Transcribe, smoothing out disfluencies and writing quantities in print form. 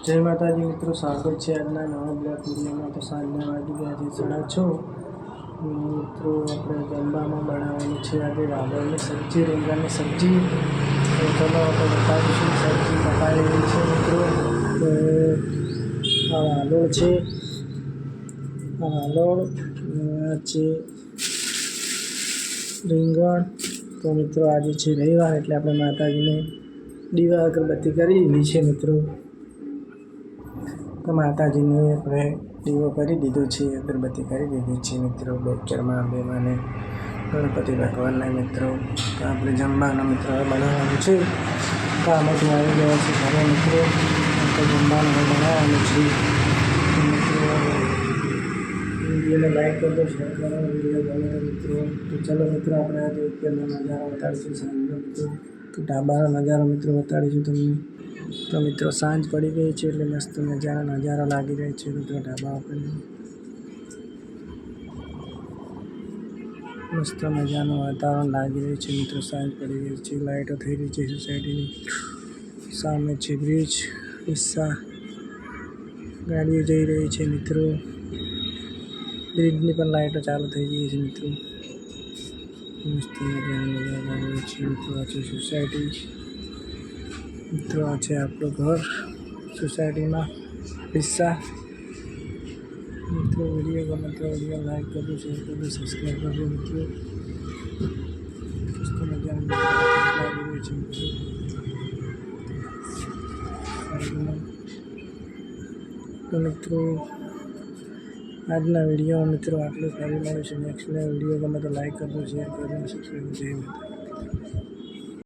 જય માતાજી મિત્રો, સ્વાગત છે આજના નવા બ્લોગ વિડીયોમાં। તો સાંજના વાગી ગયા છે 6:30। મિત્રો આપણે જમવામાં બનાવવાનું છે આજે વાલોળની સબ્જી, રીંગણની સબ્જી। તો ચલો આપણે બતાવીશું સબ્જી પકાવી રહી છે મિત્રો। તો આ વાલોળ છે, આ વાલોળ છે રીંગણ। તો મિત્રો આજે છે રવિવાર, એટલે આપણે માતાજીને દીવા અગરબત્તી કરી દીધી છે મિત્રો। તો માતાજીને આપણે દીવો કરી દીધો છે, અગરબત્તી કરી દીધી છે મિત્રો। બેચરમાં અંબેમાને ગણપતિ ભગવાનના મિત્રો। તો આપણે જમવાનું મિત્રો બનાવવાનું છે। તો આમાંથી આવી ગયા છે ઘરે મિત્રો, આપણે જમવાનું બનાવવાનું છે મિત્રો। વિડીયોને લાઈક કરજો, શેર કરો, વિડીયો ગમે તો મિત્રો। તો ચલો મિત્રો આપણે આજે ઉપરનો નજારો બતાડીશું સાંજનો મિત્રો। તો ઢાબાનો નજારો મિત્રો બતાડીશું તમને। તો મિત્રો સાંજ પડી ગઈ છે એટલે મસ્ત નજારો લાગી રહ્યો છે મિત્રો। ઢાબા ઉપર મસ્ત મજાનું વાતાવરણ લાગી રહ્યું છે મિત્રો। સાંજ પડી ગઈ છે, લાઇટો થઈ રહી છે સોસાયટીની। સામે છે બ્રિજ, રિક્ષા, ગાડીઓ જઈ રહી છે મિત્રો। બ્રિજની પણ લાઇટો ચાલુ થઈ ગઈ છે મિત્રો। મસ્ત મજાનો નજારો લાગી રહ્યો છે મિત્રો। આ છે સોસાયટી મિત્રો, આ છે આપણું ઘર સોસાયટીમાં રિક્ષા મિત્રો। વિડીયો ગમે તો વિડીયો લાઈક કરજો, શેર કરજો, સબસ્ક્રાઈબ કરજો મિત્રો। મસ્ત મજાનું લાગી રહ્યું છે મિત્રો। તો મિત્રો આજના વિડીયો મિત્રો આટલું ફરી મળ્યું છે નેક્સ્ટ વિડીયો ગમે તો લાઈક કરજો, શેર કરજો, સબસ્ક્રાઈબ કરજો।